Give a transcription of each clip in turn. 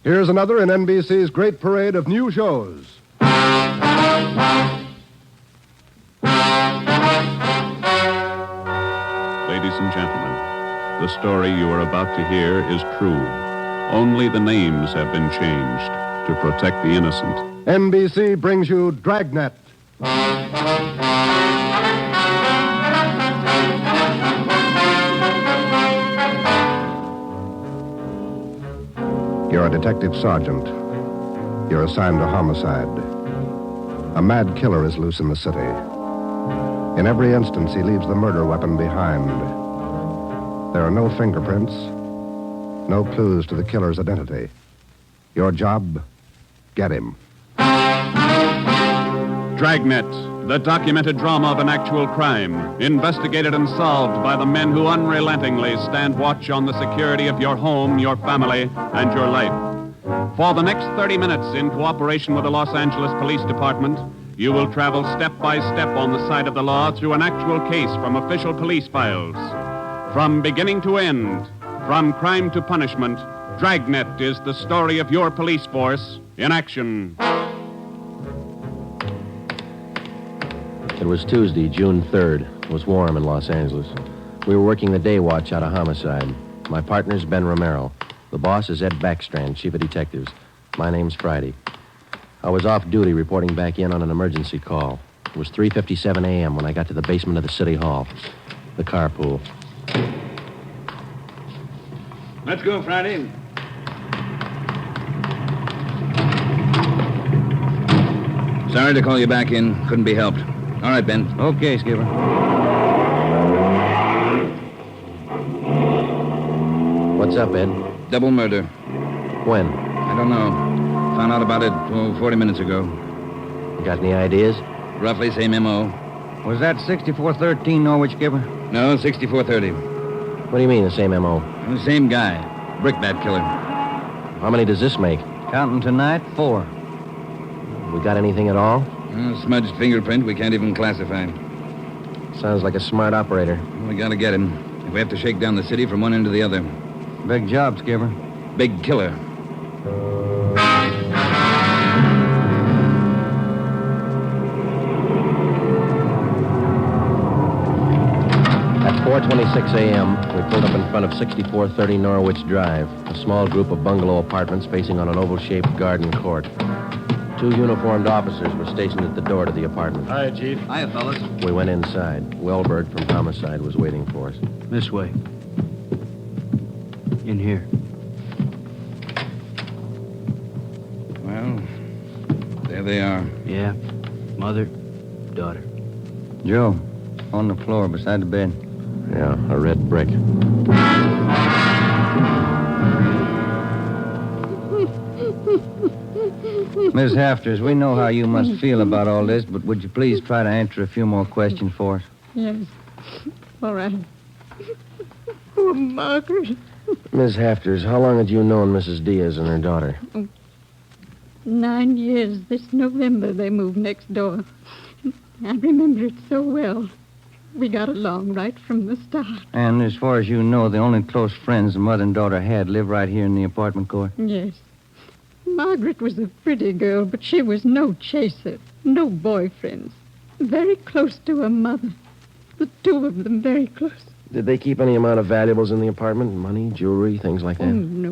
Here's another in NBC's great parade of new shows. Ladies and gentlemen, the story you are about to hear is true. Only the names have been changed to protect the innocent. NBC brings you Dragnet. You're a detective sergeant. You're assigned to homicide. A mad killer is loose in the city. In every instance, he leaves the murder weapon behind. There are no fingerprints, no clues to the killer's identity. Your job, get him. Dragnet, the documented drama of an actual crime, investigated and solved by the men who unrelentingly stand watch on the security of your home, your family, and your life. For the next 30 minutes, in cooperation with the Los Angeles Police Department, you will travel step by step on the side of the law through an actual case from official police files. From beginning to end, from crime to punishment, Dragnet is the story of your police force in action. It was Tuesday, June 3rd. It was warm in Los Angeles. We were working the day watch out of homicide. My partner's Ben Romero. The boss is Ed Backstrand, chief of detectives. My name's Friday. I was off duty reporting back in on an emergency call. It was 3:57 a.m. when I got to the basement of the city hall, the carpool. Let's go, Friday. Sorry to call you back in. Couldn't be helped. All right, Ben. Okay, Skipper. What's up, Ed? Double murder. When? I don't know. Found out about it 40 minutes ago. You got any ideas? Roughly same M.O. Was that 6413 Norwich, Skipper? No, 6430. What do you mean, the same M.O.? The same guy. Brickbat killer. How many does this make? Counting tonight, 4. We got anything at all? Smudged fingerprint we can't even classify. Sounds like a smart operator. We gotta get him. If we have to shake down the city from one end to the other. Big job, Skipper. Big killer. At 4:26 a.m., we pulled up in front of 6430 Norwich Drive, a small group of bungalow apartments facing on an oval-shaped garden court. 2 uniformed officers were stationed at the door to the apartment. Hi, Chief. Hiya, fellas. We went inside. Wellberg from Homicide was waiting for us. This way. In here. Well, there they are. Yeah. Mother, daughter. Joe, on the floor beside the bed. Yeah, a red brick. Miss Hafters, we know how you must feel about all this, but would you please try to answer a few more questions for us? Yes. All right. Poor Margaret. Miss Hafters, how long had you known Mrs. Diaz and her daughter? 9 years. This November they moved next door. I remember it so well. We got along right from the start. And as far as you know, the only close friends the mother and daughter had live right here in the apartment court? Yes. Margaret was a pretty girl, but she was no chaser, no boyfriends. Very close to her mother. The 2 of them very close. Did they keep any amount of valuables in the apartment? Money, jewelry, things like that? Oh, no.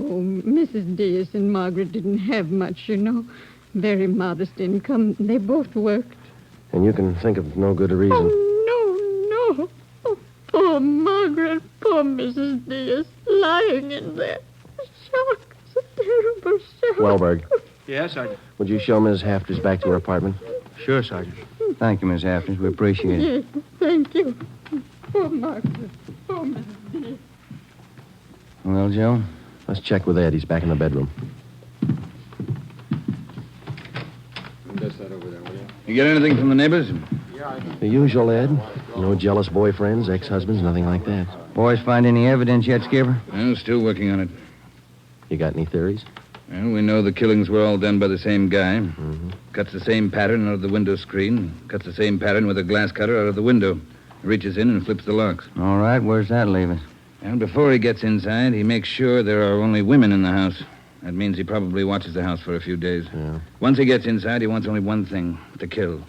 Mrs. Diaz and Margaret didn't have much, you know. Very modest income. They both worked. And you can think of no good reason. Oh, no. Oh, poor Margaret, poor Mrs. Diaz, lying in there. Shock. It's a terrible shock. Wellberg, Yes, Sergeant. would you show Miss Hafters back to her apartment? Sure, Sergeant. Thank you, Miss Hafters. We appreciate it. Yes, thank you. Poor Margaret. Poor Mrs. Diaz. Well, Joe? Let's check with Ed. He's back in the bedroom. You get anything from the neighbors? The usual, Ed. No jealous boyfriends, ex-husbands, nothing like that. Boys find any evidence yet, Skipper? Well, still working on it. You got any theories? Well, we know the killings were all done by the same guy. Mm-hmm. Cuts the same pattern out of the window screen. Cuts the same pattern with a glass cutter out of the window. Reaches in and flips the locks. All right, where's that leave us? And before he gets inside, he makes sure there are only women in the house. That means he probably watches the house for a few days. Yeah. Once he gets inside, he wants only one thing, to kill.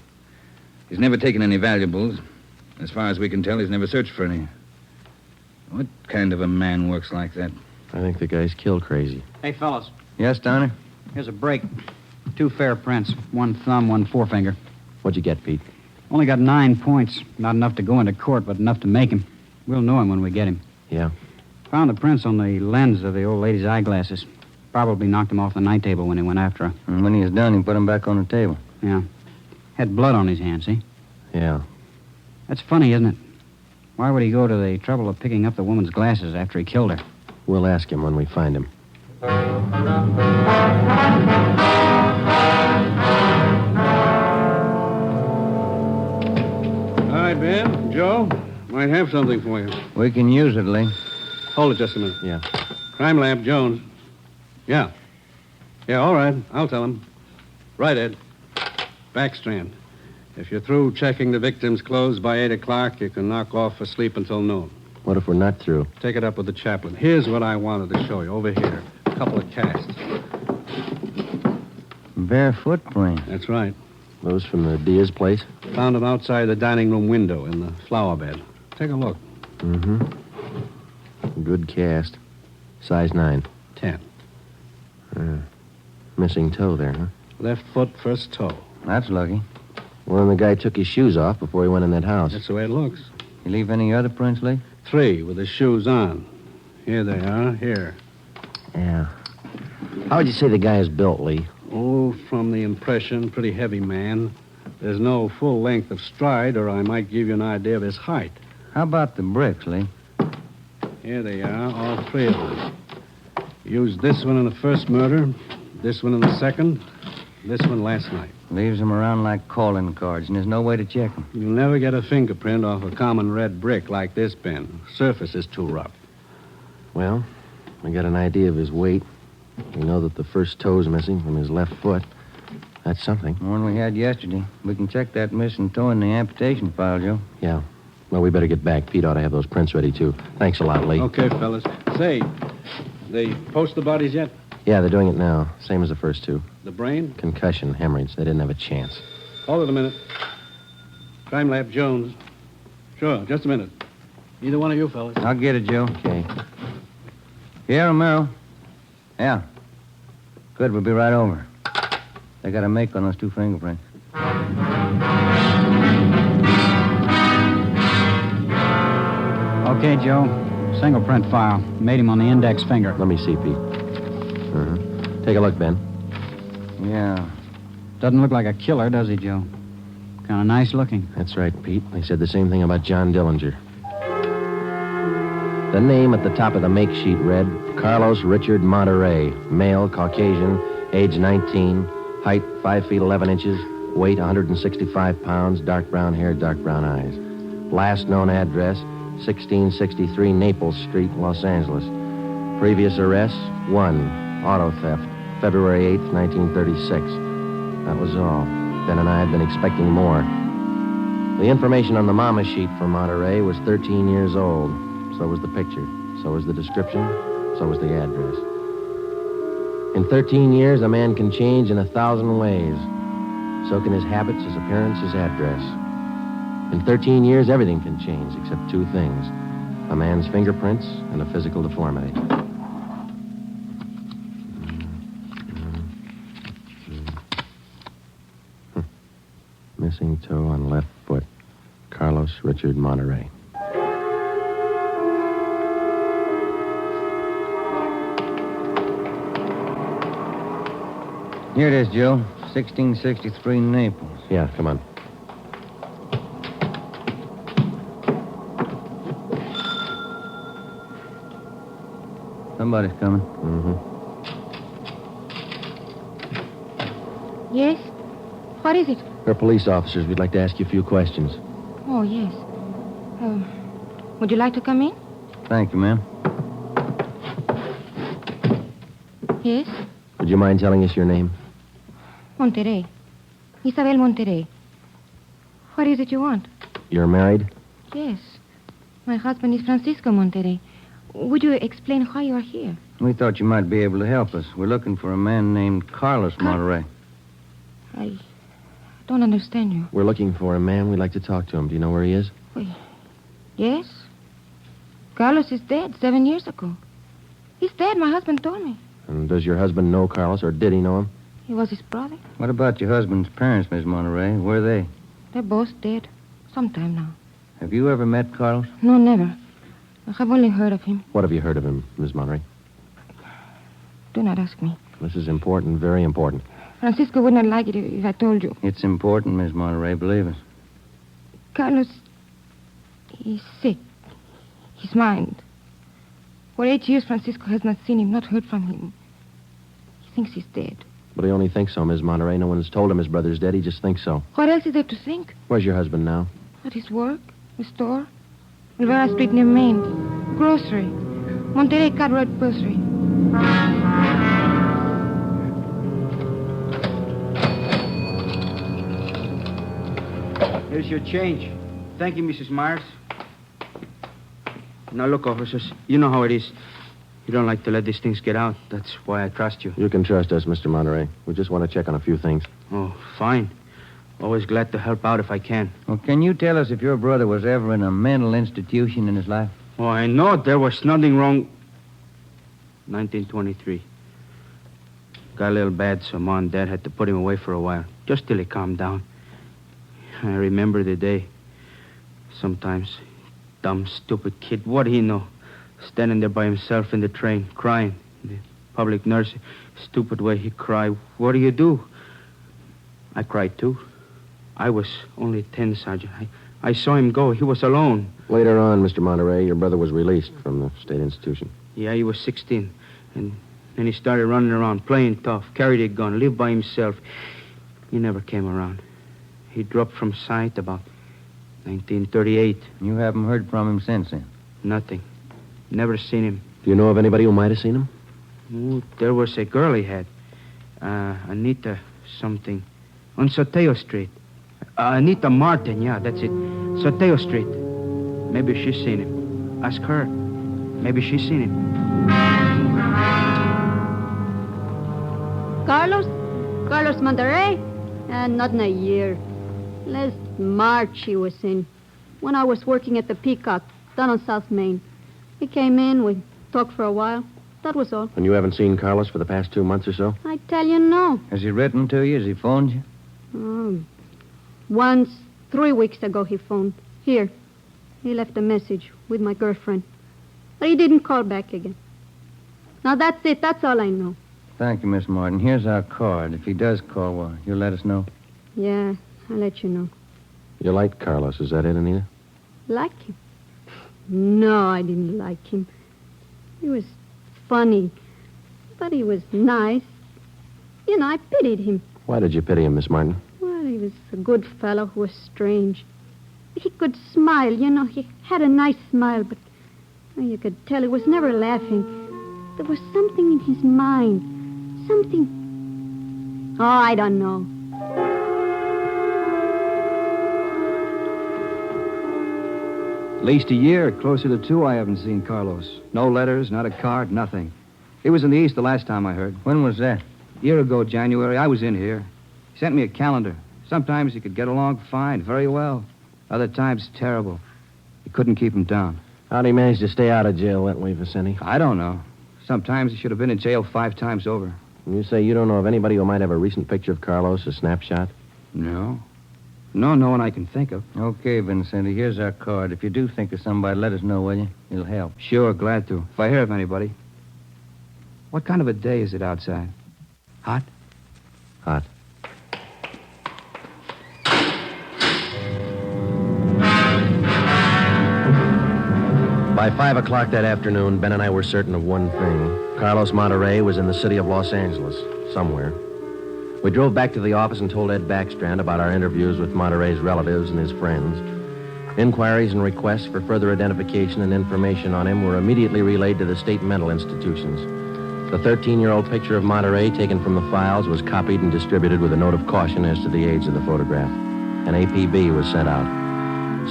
He's never taken any valuables. As far as we can tell, he's never searched for any. What kind of a man works like that? I think the guy's kill crazy. Hey, fellas, Yes, Donner? here's a break. 2 fair prints. 1 thumb, 1 forefinger. What'd you get, Pete? Only got 9 points. Not enough to go into court, but enough to make him. We'll know him when we get him. Yeah. Found the prints on the lens of the old lady's eyeglasses. Probably knocked him off the night table when he went after her. And when he was done, he put him back on the table. Yeah. Had blood on his hands, see? Yeah. That's funny, isn't it? Why would he go to the trouble of picking up the woman's glasses after he killed her? We'll ask him when we find him. Hi, Ben. Joe. Might have something for you. We can use it, Lee. Hold it just a minute. Yeah. Crime Lab, Jones. Yeah. Yeah, all right. I'll tell him. Right, Ed. Backstrand. If you're through checking the victim's clothes by 8 o'clock, you can knock off for sleep until noon. What if we're not through? Take it up with the chaplain. Here's what I wanted to show you. Over here. A couple of casts. Bare footprint. That's right. Those from the Diaz place? Found them outside the dining room window in the flower bed. Take a look. Mm-hmm. Good cast. Size 9. 10. Missing toe there, huh? Left foot, first toe. That's lucky. Well, then the guy took his shoes off before he went in that house. That's the way it looks. You leave any other prints, Lee? 3 with his shoes on. Here they are. Here. Yeah. How would you say the guy is built, Lee? Oh, from the impression, pretty heavy man. There's no full length of stride, or I might give you an idea of his height. How about the bricks, Lee? Here they are, all 3 of them. Used this one in the first murder, this one in the second, this one last night. Leaves them around like calling cards, and there's no way to check them. You'll never get a fingerprint off a common red brick like this, Ben. Surface is too rough. Well, we got an idea of his weight. We know that the first toe's missing from his left foot. That's something. The one we had yesterday. We can check that missing toe in the amputation file, Joe. Yeah. Well, we better get back. Pete ought to have those prints ready, too. Thanks a lot, Lee. Okay, fellas. Say, they post the bodies yet? Yeah, they're doing it now. Same as the first 2. The brain? Concussion, hemorrhage. They didn't have a chance. Hold it a minute. Crime Lab Jones. Sure, just a minute. Either one of you fellas. I'll get it, Joe. Okay. Yeah, Romero. Yeah. Good, we'll be right over. They got a make on those 2 fingerprints. Okay, Joe. Single print file. Made him on the index finger. Let me see, Pete. Take a look, Ben. Yeah. Doesn't look like a killer, does he, Joe? Kind of nice looking. That's right, Pete. They said the same thing about John Dillinger. The name at the top of the make sheet read Carlos Richard Monterey, male, Caucasian, age 19, height 5 feet 11 inches, weight 165 pounds, dark brown hair, dark brown eyes. Last known address, 1663 Naples Street, Los Angeles. Previous arrests, 1, auto theft, February 8th, 1936. That was all. Ben and I had been expecting more. The information on the mama sheet for Monterey was 13 years old. So was the picture. So was the description. So was the address. In 13 years, a man can change in 1,000 ways. So can his habits, his appearance, his address. In 13 years, everything can change except 2 things. A man's fingerprints and a physical deformity. Missing toe on left foot. Carlos Richard Monterey. Here it is, Joe. 1663 Naples. Yeah, come on. Somebody's coming. Mm-hmm. Yes? What is it? We're police officers. We'd like to ask you a few questions. Oh, yes. Would you like to come in? Thank you, ma'am. Yes? Would you mind telling us your name? Monterey. Isabel Monterey. What is it you want? You're married? Yes. My husband is Francisco Monterey. Would you explain why you are here? We thought you might be able to help us. We're looking for a man named Carlos Monterey. I don't understand you. We're looking for a man. We'd like to talk to him. Do you know where he is? Yes. Carlos is dead 7 years ago. He's dead, my husband told me. And does your husband know Carlos, or did he know him? He was his brother. What about your husband's parents, Miss Monterey? Where are they? They're both dead. Sometime now. Have you ever met Carlos? No, never. I have only heard of him. What have you heard of him, Miss Monterey? Do not ask me. This is important, very important. Francisco would not like it if I told you. It's important, Miss Monterey, believe us. Carlos, he's sick. His mind. For 8 years, Francisco has not seen him, not heard from him. He thinks he's dead. But he only thinks so, Miss Monterey. No one's told him his brother's dead. He just thinks so. What else is there to think? Where's your husband now? At his work, the store, Rivera Street near Main, grocery, Monterey Cartwright grocery. Here's your change. Thank you, Mrs. Myers. Now, look, officers, you know how it is. You don't like to let these things get out. That's why I trust you. You can trust us, Mr. Monterey. We just want to check on a few things. Oh, fine. Always glad to help out if I can. Well, can you tell us if your brother was ever in a mental institution in his life? Oh, I know there was nothing wrong. 1923. Got a little bad, so Mom and Dad had to put him away for a while, just till he calmed down. I remember the day. Sometimes, dumb, stupid kid, what do he know? Standing there by himself in the train, crying. The public nurse, stupid way he cried. What do you do? I cried, too. I was only 10, Sergeant. I saw him go. He was alone. Later on, Mr. Monterey, your brother was released from the state institution. Yeah, he was 16. And then he started running around, playing tough, carried a gun, lived by himself. He never came around. He dropped from sight about 1938. You haven't heard from him since then? Nothing. Never seen him. Do you know of anybody who might have seen him? Oh, there was a girl he had. Anita something. On Soteo Street. Anita Martin, yeah, that's it. Soteo Street. Maybe she's seen him. Ask her. Maybe she's seen him. Carlos Monterey? Not in a year. Last March he was in. When I was working at the Peacock, down on South Main. He came in, we talked for a while. That was all. And you haven't seen Carlos for the past 2 months or so? I tell you, no. Has he written to you? Has he phoned you? Once, 3 weeks ago, he phoned. Here. He left a message with my girlfriend. But he didn't call back again. Now, that's it. That's all I know. Thank you, Miss Martin. Here's our card. If he does call, well, you'll let us know. Yeah, I'll let you know. You liked Carlos, is that it, Anita? Like him? No, I didn't like him. He was funny. But he was nice. You know, I pitied him. Why did you pity him, Miss Martin? Well, he was a good fellow who was strange. He could smile, you know. He had a nice smile, but you could tell he was never laughing. There was something in his mind. Something... Oh, I don't know. At least a year, closer to 2, I haven't seen Carlos. No letters, not a card, nothing. He was in the East the last time I heard. When was that? A year ago, January, I was in here. He sent me a calendar. Sometimes he could get along fine, very well. Other times, terrible. He couldn't keep him down. How'd he manage to stay out of jail that way, Vicente? I don't know. Sometimes he should have been in jail 5 times over. And you say you don't know of anybody who might have a recent picture of Carlos, a snapshot? No. No one I can think of. Okay, Vincenti, here's our card. If you do think of somebody, let us know, will you? It'll help. Sure, glad to. If I hear of anybody. What kind of a day is it outside? Hot? Hot. By 5 o'clock that afternoon, Ben and I were certain of one thing. Carlos Monterey was in the city of Los Angeles, somewhere. We drove back to the office and told Ed Backstrand about our interviews with Monterey's relatives and his friends. Inquiries and requests for further identification and information on him were immediately relayed to the state mental institutions. The 13-year-old picture of Monterey taken from the files was copied and distributed with a note of caution as to the age of the photograph. An APB was sent out.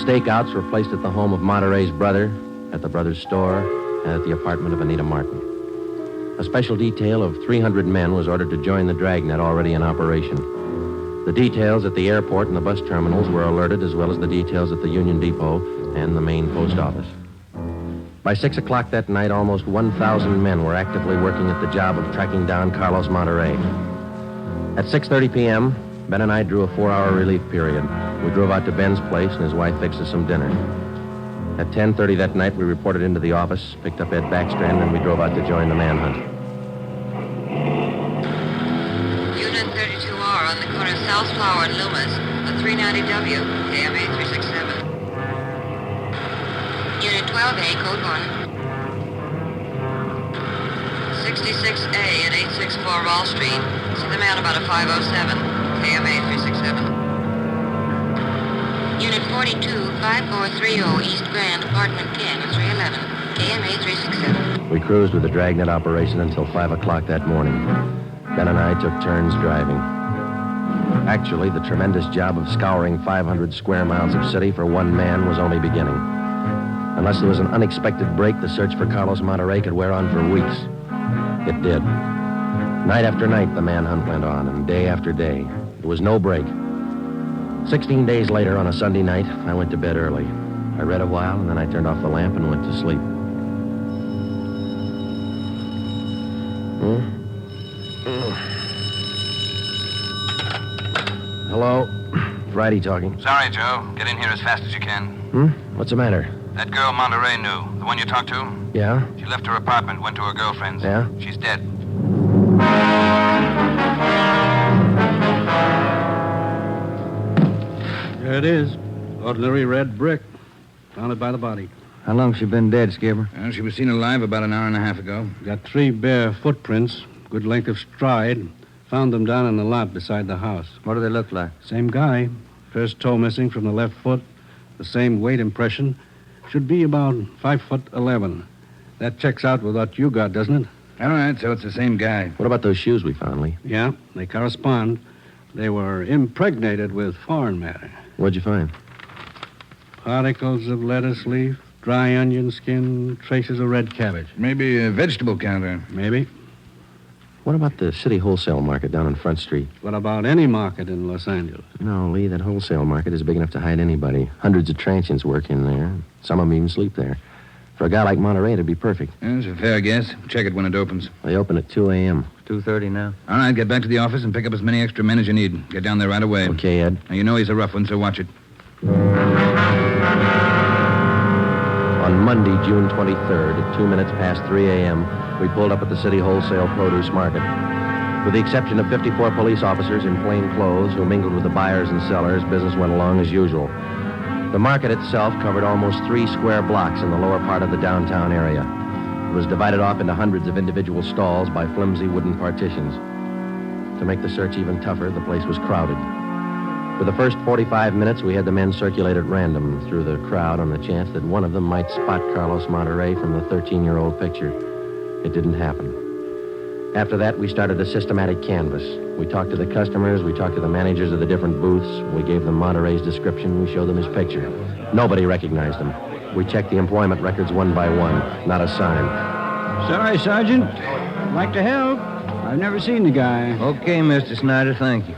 Stakeouts were placed at the home of Monterey's brother, at the brother's store, and at the apartment of Anita Martin. A special detail of 300 men was ordered to join the Dragnet already in operation. The details at the airport and the bus terminals were alerted, as well as the details at the Union Depot and the main post office. By 6 o'clock that night, almost 1,000 men were actively working at the job of tracking down Carlos Monterrey. At 6:30 p.m., Ben and I drew a 4-hour relief period. We drove out to Ben's place, and his wife fixed us some dinner. At 10:30 that night, we reported into the office, picked up Ed Backstrand, and we drove out to join the manhunt. Unit 32R on the corner of South Flower and Loomis, the 390W, KMA 367. Unit 12A, code 1. 66A at 864 Wall Street. See the man about a 507, KMA 367. Unit 42, 5430 East Grand, Apartment 10, 311, KMA 367. We cruised with the Dragnet operation until 5 o'clock that morning. Ben and I took turns driving. Actually, the tremendous job of scouring 500 square miles of city for one man was only beginning. Unless there was an unexpected break, the search for Carlos Monterrey could wear on for weeks. It did. Night after night, the manhunt went on, and day after day. There was no break. 16 days later, on a Sunday night, I went to bed early. I read a while, and then I turned off the lamp and went to sleep. Hello? Friday talking. Sorry, Joe. Get in here as fast as you can. What's the matter? That girl Monterrey knew, the one you talked to, Yeah? she left her apartment, went to her girlfriend's. Yeah? She's dead. There it is. Ordinary red brick. Found it by the body. How long's she been dead, Skipper? Well, she was seen alive about an hour and a half ago. Got 3 bare footprints, good length of stride. Found them down in the lot beside the house. What do they look like? Same guy. First toe missing from the left foot. The same weight impression. Should be about 5'11". That checks out with what you got, doesn't it? All right, so it's the same guy. What about those shoes we found, Lee? Yeah, they correspond. They were impregnated with foreign matter. What'd you find? Particles of lettuce leaf, dry onion skin, traces of red cabbage. Maybe a vegetable counter. Maybe. What about the city wholesale market down on Front Street? What about any market in Los Angeles? No, Lee, that wholesale market is big enough to hide anybody. Hundreds of transients work in there. Some of them even sleep there. For a guy like Monterrey, it'd be perfect. That's a fair guess. Check it when it opens. They open at 2 a.m. 2:30 now. All right, get back to the office and pick up as many extra men as you need. Get down there right away. Okay, Ed. Now, you know he's a rough one, so watch it. On Monday, June 23rd, at 2 minutes past 3 a.m., we pulled up at the city wholesale produce market. With the exception of 54 police officers in plain clothes who mingled with the buyers and sellers, business went along as usual. The market itself covered almost 3 square blocks in the lower part of the downtown area. It was divided off into hundreds of individual stalls by flimsy wooden partitions. To make the search even tougher, the place was crowded. For the first 45 minutes, we had the men circulate at random through the crowd on the chance that one of them might spot Carlos Monterrey from the 13-year-old picture. It didn't happen. After that, we started a systematic canvass. We talked to the customers, we talked to the managers of the different booths, we gave them Monterrey's description, we showed them his picture. Nobody recognized him. We checked the employment records one by one. Not a sign. Sorry, Sergeant. I'd like to help. I've never seen the guy. Okay, Mr. Snyder, thank you.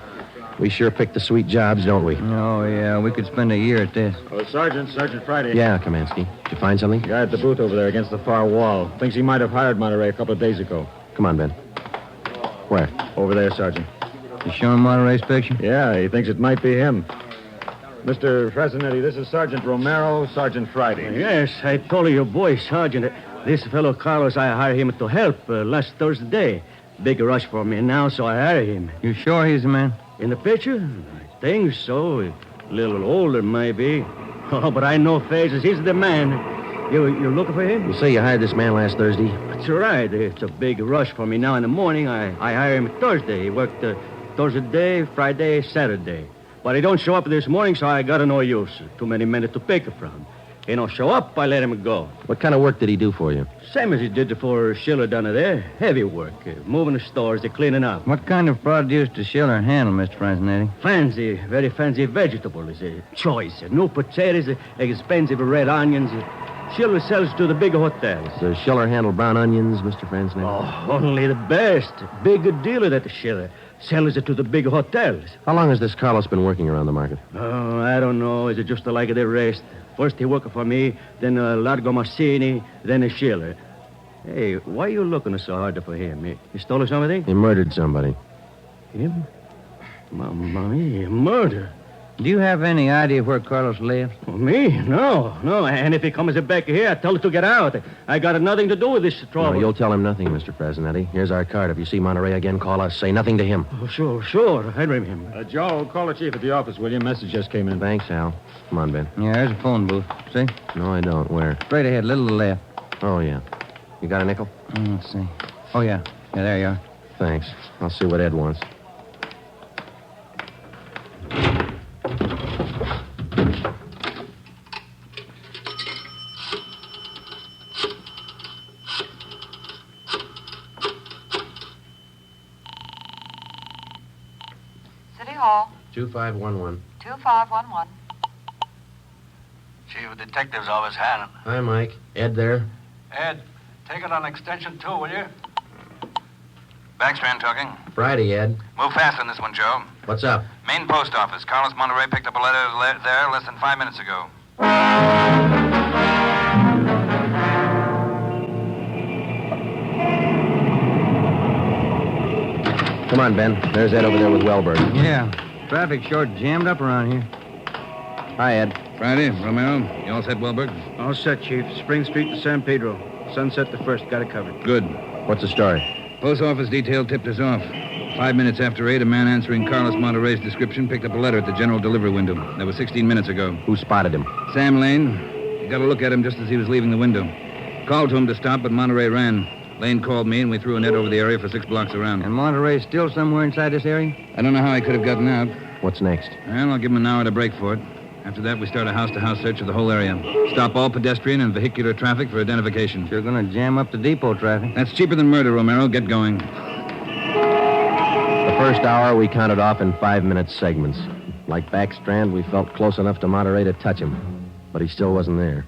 We sure picked the sweet jobs, don't we? Oh, yeah, we could spend a year at this. Oh, Sergeant Friday. Yeah, Kamansky. Did you find something? Guy at the booth over there against the far wall. Thinks he might have hired Monterrey a couple of days ago. Come on, Ben. Where? Over there, Sergeant. You showing Monterey's picture? Yeah, he thinks it might be him. Mr. Fresnetti, this is Sergeant Romero, Sergeant Friday. Yes, I told your boy, Sergeant. This fellow Carlos, I hired him to help last Thursday. Big rush for me now, so I hired him. You sure he's the man? In the picture? I think so. A little older, maybe. Oh, but I know faces. He's the man. You're looking for him? You say you hired this man last Thursday? That's right. It's a big rush for me now in the morning. I hired him Thursday. He worked Thursday, Friday, Saturday. But he don't show up this morning, so I got no use. Too many men to pick from. He don't show up, I let him go. What kind of work did he do for you? Same as he did for Schiller down there. Heavy work. Moving the stores, cleaning up. What kind of produce does Schiller handle, Mr. Franzenetti? Fancy, very fancy vegetables. Choice. New potatoes, expensive red onions. Schiller sells to the big hotels. Does Schiller handle brown onions, Mr. Franzen? Oh, only the best. Big dealer, that Schiller. Sells it to the big hotels. How long has this Carlos been working around the market? Oh, I don't know. Is it just like the rest? First he worked for me, then Largo Massini, then a Schiller. Hey, why are you looking so hard for him? He stole something? He murdered somebody. Him? Mamma mia, murder. Do you have any idea where Carlos lives? Me? No. And if he comes back here, I tell him to get out. I got nothing to do with this trouble. No, you'll tell him nothing, Mr. Fresnetti. Here's our card. If you see Monterey again, call us. Say nothing to him. Oh, sure. I remember. Joe, call the chief at the office, will you? Message just came in. Thanks, Al. Come on, Ben. Yeah, there's a phone booth. See? No, I don't. Where? Straight ahead, little to the left. Oh, yeah. You got a nickel? Let's see. Oh, yeah. Yeah, there you are. Thanks. I'll see what Ed wants. City Hall, 2511. 2511. Chief of Detectives Office, Hannon. Hi, Mike. Ed there? Ed, take it on extension 2, will you? Backstrand talking. Friday, Ed. Move fast on this one, Joe. What's up? Main post office. Carlos Monterey picked up a letter there less than 5 minutes ago. Come on, Ben. There's Ed over there with Wellberg. Yeah. Traffic short jammed up around here. Hi, Ed. Friday, Romero, you all set, Wellberg? All set, Chief. Spring Street to San Pedro. Sunset the first. Got it covered. Good. What's the story? Post office detail tipped us off. 5 minutes after 8, a man answering Carlos Monterey's description picked up a letter at the general delivery window. That was 16 minutes ago. Who spotted him? Sam Lane. He got a look at him just as he was leaving the window. Called to him to stop, but Monterey ran. Lane called me, and we threw a net over the area for 6 blocks around. And Monterey's still somewhere inside this area? I don't know how he could have gotten out. What's next? Well, I'll give him an hour to break for it. After that, we start a house-to-house search of the whole area. Stop all pedestrian and vehicular traffic for identification. You're going to jam up the depot traffic. That's cheaper than murder, Romero. Get going. The first hour we counted off in 5-minute segments. Like Backstrand, we felt close enough to Monterey to touch him. But he still wasn't there.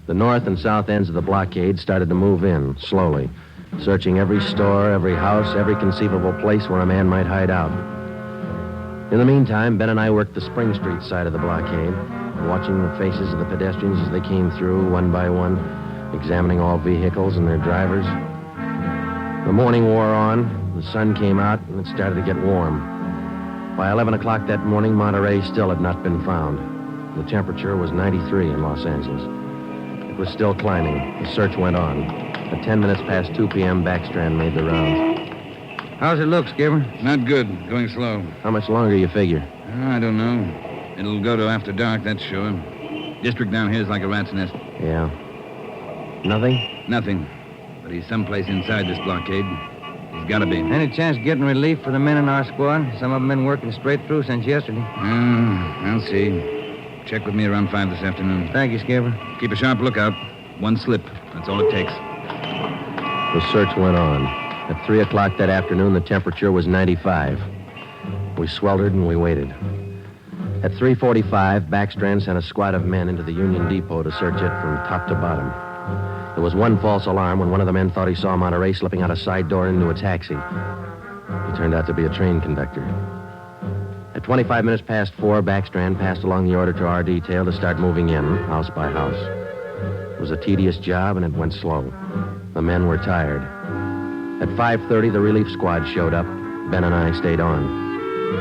The north and south ends of the blockade started to move in, slowly, searching every store, every house, every conceivable place where a man might hide out. In the meantime, Ben and I worked the Spring Street side of the blockade, watching the faces of the pedestrians as they came through, one by one, examining all vehicles and their drivers. The morning wore on, the sun came out, and it started to get warm. By 11 o'clock that morning, Monterey still had not been found. The temperature was 93 in Los Angeles. It was still climbing. The search went on. At 10 minutes past 2 p.m., Backstrand made the rounds. How's it look, Skipper? Not good. Going slow. How much longer you figure? I don't know. It'll go to after dark, that's sure. District down here is like a rat's nest. Yeah. Nothing? Nothing. But he's someplace inside this blockade. He's got to be. Any chance of getting relief for the men in our squad? Some of them been working straight through since yesterday. I'll see. Check with me around 5 this afternoon. Thank you, Skipper. Keep a sharp lookout. One slip. That's all it takes. The search went on. At 3 o'clock that afternoon, the temperature was 95. We sweltered and we waited. At 3:45, Backstrand sent a squad of men into the Union Depot to search it from top to bottom. There was one false alarm when one of the men thought he saw Monterey slipping out a side door into a taxi. He turned out to be a train conductor. At 25 minutes past 4, Backstrand passed along the order to our detail to start moving in, house by house. It was a tedious job, and it went slow. The men were tired. At 5:30, the relief squad showed up. Ben and I stayed on.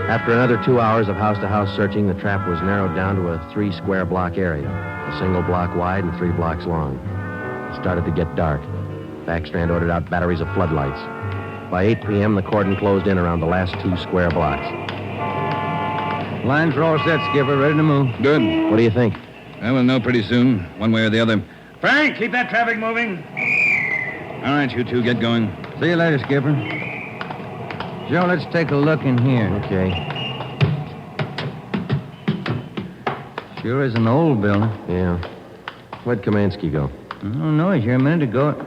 After another 2 hours of house-to-house searching, the trap was narrowed down to a 3-square-block area, a single block wide and 3 blocks long. It started to get dark. Backstrand ordered out batteries of floodlights. By 8 p.m., the cordon closed in around the last 2 square blocks. Lines are all set, Skipper. Ready to move. Good. What do you think? We'll know pretty soon, one way or the other. Frank, keep that traffic moving. All right, you two, get going. See you later, Skipper. Joe, let's take a look in here. Okay. Sure is an old building. Yeah. Where'd Kamansky go? I don't know. He's here a minute ago.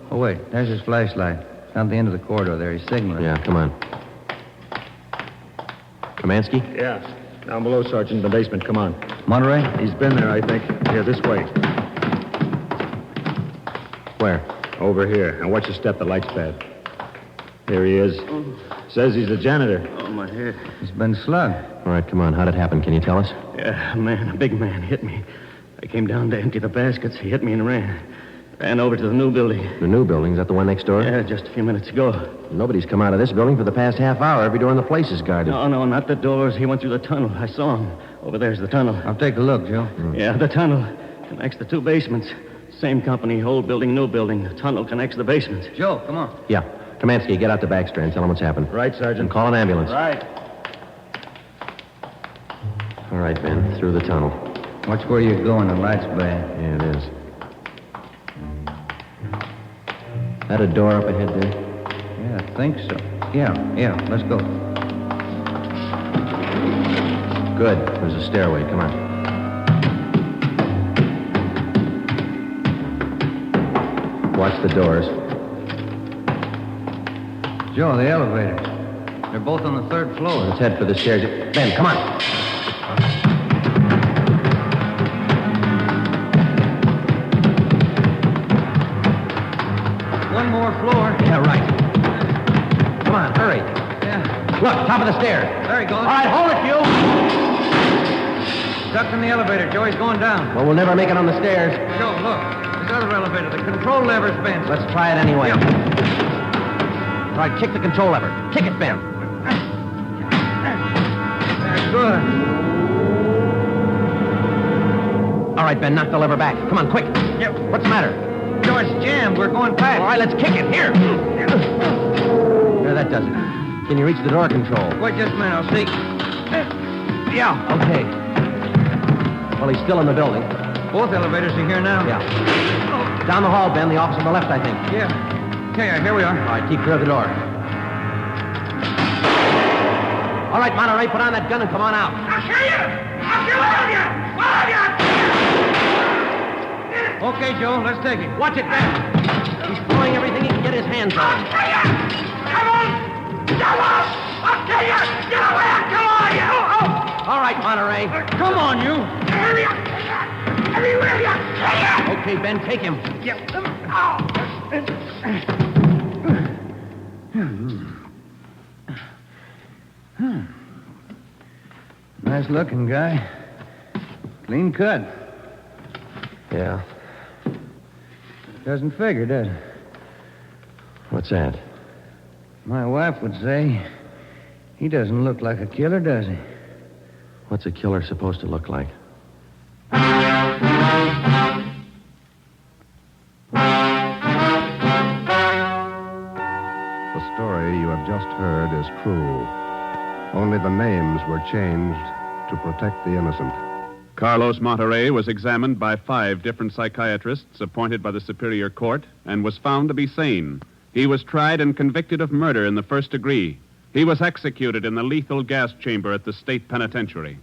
Oh, wait. There's his flashlight. It's on the end of the corridor there. He's signaling. Yeah, come on. Kamansky? Yeah. Down below, Sergeant, in the basement. Come on. Monterey? He's been there, I think. Here, this way. Where? Over here. Now watch your step. The light's bad. Here he is. Says he's the janitor. Oh, my head. He's been slugged. All right, come on. How'd it happen? Can you tell us? Yeah, a big man hit me. I came down to empty the baskets. He hit me and ran. Ran over to the new building. The new building? Is that the one next door? Yeah, just a few minutes ago. Nobody's come out of this building for the past half hour. Every door in the place is guarded. No, not the doors. He went through the tunnel. I saw him. Over there's the tunnel. I'll take a look, Joe. Yeah, the tunnel connects the two basements. Same company, old building, new building. The tunnel connects the basements. Joe, come on. Yeah. Kamansky, get out the back strand. Tell him what's happened. Right, Sergeant. And call an ambulance. Right. All right, Ben. Through the tunnel. Watch where you're going. The light's bad. Yeah, it is. That a door up ahead there? Yeah, I think so. Yeah, let's go. Good. There's a stairway. Come on. Watch the doors. Joe, the elevators. They're both on the third floor. Let's head for the stairs. Ben, come on. One more floor. Yeah, right. Come on, hurry. Yeah. Look, top of the stairs. There he goes. All right, hold it, you. Stuck in the elevator, Joe. He's going down. Well, we'll never make it on the stairs. Joe, look. This other elevator. The control lever's bent. Let's try it anyway. Yeah. All right, kick the control lever. Kick it, Ben. That's good. All right, Ben, knock the lever back. Come on, quick. Yep. What's the matter? Joe, it's jammed. We're going past. All right, let's kick it. Here. There, that does it. Can you reach the door control? Wait just a minute. I'll see. Yeah. Okay. Well, he's still in the building. Both elevators are here now. Yeah. Down the hall, Ben. The office on the left, I think. Yeah. Okay, here we are. All right, keep clear of the door. All right, Monterey, put on that gun and come on out. I'll kill you! I'll kill all of you! All of you! Okay, Joe, let's take it. Watch it, Ben. He's throwing everything he can get his hands on. I'll kill you! Come on! Come on! I'll kill you! Get away! Come on, you! Oh! All right, Monterey. Come on, you. Hurry up! Everywhere you! Kill you! Okay, Ben, take him. Nice looking guy. Clean cut. Yeah. Doesn't figure, does it? What's that? My wife would say he doesn't look like a killer, does he? What's a killer supposed to look like? The story you have just heard is true. Only the names were changed to protect the innocent. Carlos Monterey was examined by 5 different psychiatrists appointed by the Superior Court and was found to be sane. He was tried and convicted of murder in the first degree. He was executed in the lethal gas chamber at the state penitentiary.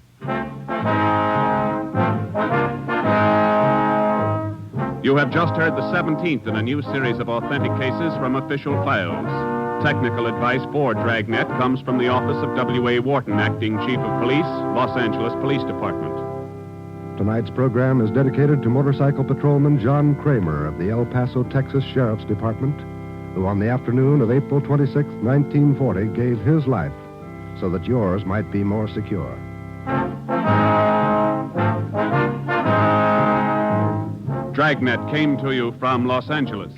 You have just heard the 17th in a new series of authentic cases from official files. Technical advice for Dragnet comes from the office of W.A. Wharton, Acting Chief of Police, Los Angeles Police Department. Tonight's program is dedicated to motorcycle patrolman John Kramer of the El Paso, Texas Sheriff's Department, who on the afternoon of April 26, 1940, gave his life so that yours might be more secure. Dragnet came to you from Los Angeles.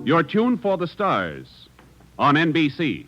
Your tune for the stars on NBC.